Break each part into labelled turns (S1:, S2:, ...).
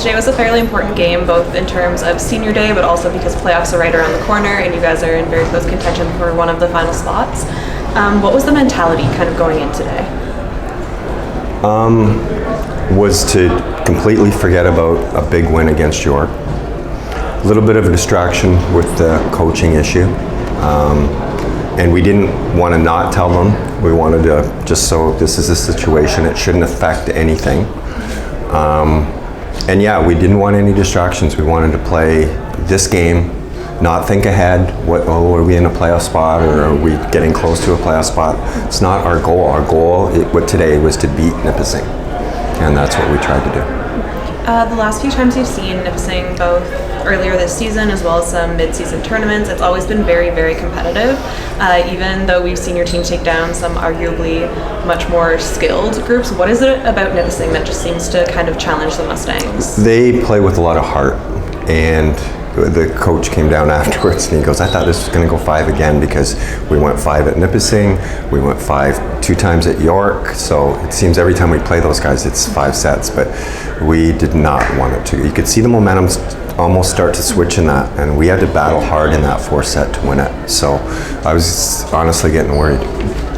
S1: Today was a fairly important game, both in terms of senior day, but also because playoffs are right around the corner and you guys are in very close contention for one of the final spots. What was the mentality kind of going in today?
S2: Was to completely forget about a big win against York. A little bit of a distraction with the coaching issue. And we didn't want to not tell them. We wanted to just so this is a situation, it shouldn't affect anything. And yeah, we didn't want any distractions. We wanted to play this game, not think ahead. Are we in a playoff spot or are we getting close to a playoff spot? It's not our goal. Our goal today was to beat Nipissing. And that's what we tried to do.
S1: The last few times you've seen Nipissing, both earlier this season as well as some mid-season tournaments, it's always been very, very competitive. Even though we've seen your team take down some arguably much more skilled groups, what is it about Nipissing that just seems to kind of challenge the Mustangs?
S2: They play with a lot of heart, and the coach came down afterwards and he goes, I thought this was going to go 5 again because we went 5 at Nipissing, we went 5 2 times at York, so it seems every time we play those guys it's 5 sets, but we did not want it to. You could see the momentum almost start to switch in that, and we had to battle hard in that 4th set to win it, so I was honestly getting worried.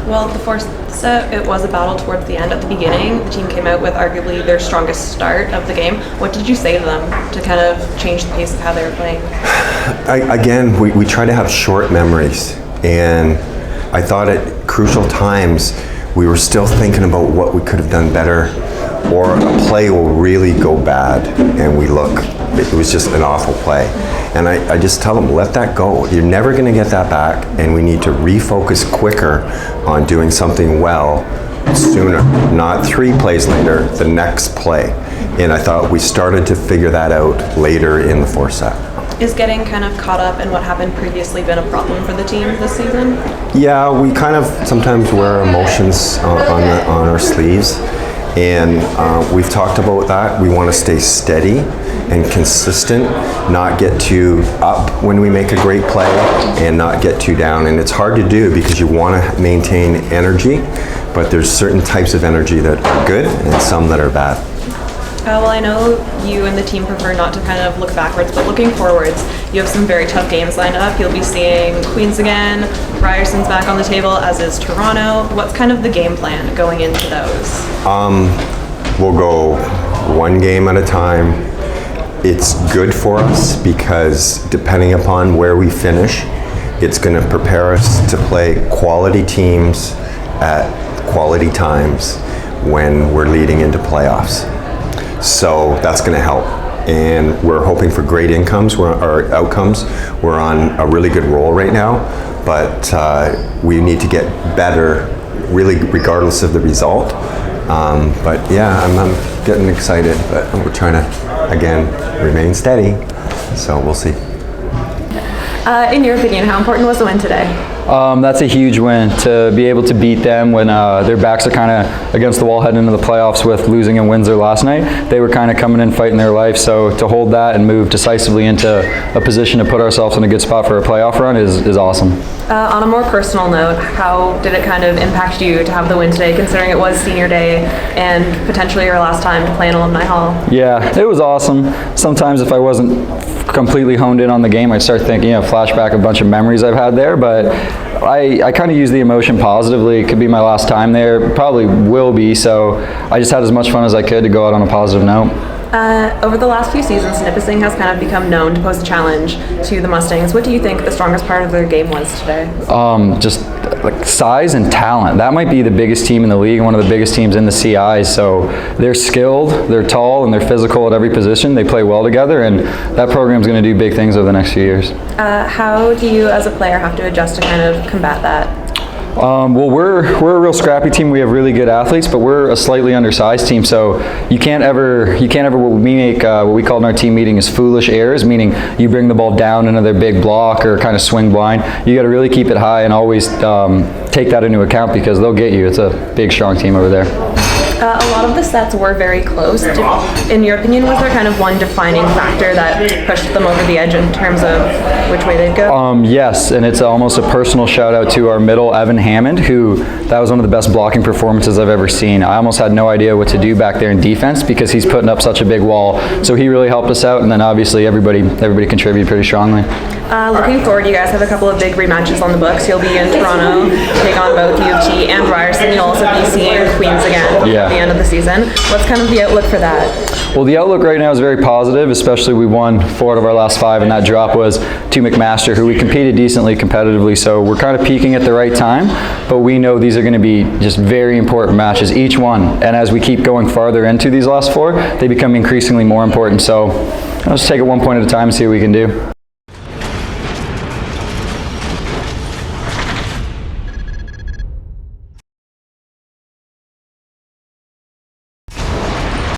S1: Well, the 4th set, it was a battle towards the end. At the beginning, the team came out with arguably their strongest start of the game. What did you say to them to kind of change the pace of how they were playing?
S2: We try to have short memories, and I thought at crucial times we were still thinking about what we could have done better, or a play will really go bad and we look, it was just an awful play. And I just tell them, let that go. You're never going to get that back, and we need to refocus quicker on doing something well sooner, not 3 plays later, the next play. And I thought we started to figure that out later in the 4th set.
S1: Is getting kind of caught up in what happened previously been a problem for the team this season?
S2: Yeah, we kind of sometimes wear emotions on our sleeves. And we've talked about that. We want to stay steady and consistent, not get too up when we make a great play and not get too down. And it's hard to do because you want to maintain energy, but there's certain types of energy that are good and some that are bad.
S1: Well, I know you and the team prefer not to kind of look backwards, but looking forwards, you have some very tough games lined up. You'll be seeing Queens again, Ryerson's back on the table, as is Toronto. What's kind of the game plan going into those?
S2: We'll go 1 game at a time. It's good for us because depending upon where we finish, it's going to prepare us to play quality teams at quality times when we're leading into playoffs. So that's going to help, and we're hoping for great outcomes. We're on a really good roll right now, but we need to get better, really, regardless of the result. But yeah, I'm getting excited, but we're trying to, again, remain steady. So we'll see.
S1: In your opinion, how important was the win today?
S3: That's a huge win to be able to beat them when their backs are kind of against the wall heading into the playoffs with losing in Windsor last night. They were kind of coming in fighting their life, so to hold that and move decisively into a position to put ourselves in a good spot for a playoff run is awesome.
S1: On a more personal note, how did it kind of impact you to have the win today, considering it was senior day and potentially your last time to play in Alumni Hall?
S3: Yeah, it was awesome. Sometimes if I wasn't completely honed in on the game, I'd start thinking, flashback a bunch of memories I've had there, but I kind of use the emotion positively. It could be my last time there, probably will be, so I just had as much fun as I could to go out on a positive note.
S1: Over the last few seasons, Nipissing has kind of become known to pose a challenge to the Mustangs. What do you think the strongest part of their game was today?
S3: Just like size and talent. That might be the biggest team in the league, one of the biggest teams in the CI. So they're skilled, they're tall, and they're physical at every position. They play well together, and that program's going to do big things over the next few years.
S1: How do you, as a player, have to adjust to kind of combat that?
S3: Well, we're a real scrappy team. We have really good athletes, but we're a slightly undersized team. So you can't ever what we make what we call in our team meeting is foolish errors, meaning you bring the ball down into their big block or kind of swing blind. You got to really keep it high and always take that into account because they'll get you. It's a big, strong team over there.
S1: A lot of the sets were very close. In your opinion, was there kind of one defining factor that pushed them over the edge in terms of which way they'd go?
S3: Yes, and it's almost a personal shout out to our middle, Evan Hammond, who that was one of the best blocking performances I've ever seen. I almost had no idea what to do back there in defense because he's putting up such a big wall. So he really helped us out, and then obviously everybody contributed pretty strongly.
S1: Looking forward, you guys have a couple of big rematches on the books. You'll be in Toronto, take on both U of T and Ryerson. You'll also be seeing Queens again at the end of the season. What's kind of the outlook for that?
S3: Well, the outlook right now is very positive, especially we won 4 out of our last 5, and that drop was to McMaster, who we competed decently competitively, so we're kind of peaking at the right time, but we know these are going to be just very important matches, each one, and as we keep going farther into these last 4, they become increasingly more important, so let's take it one point at a time and see what we can do.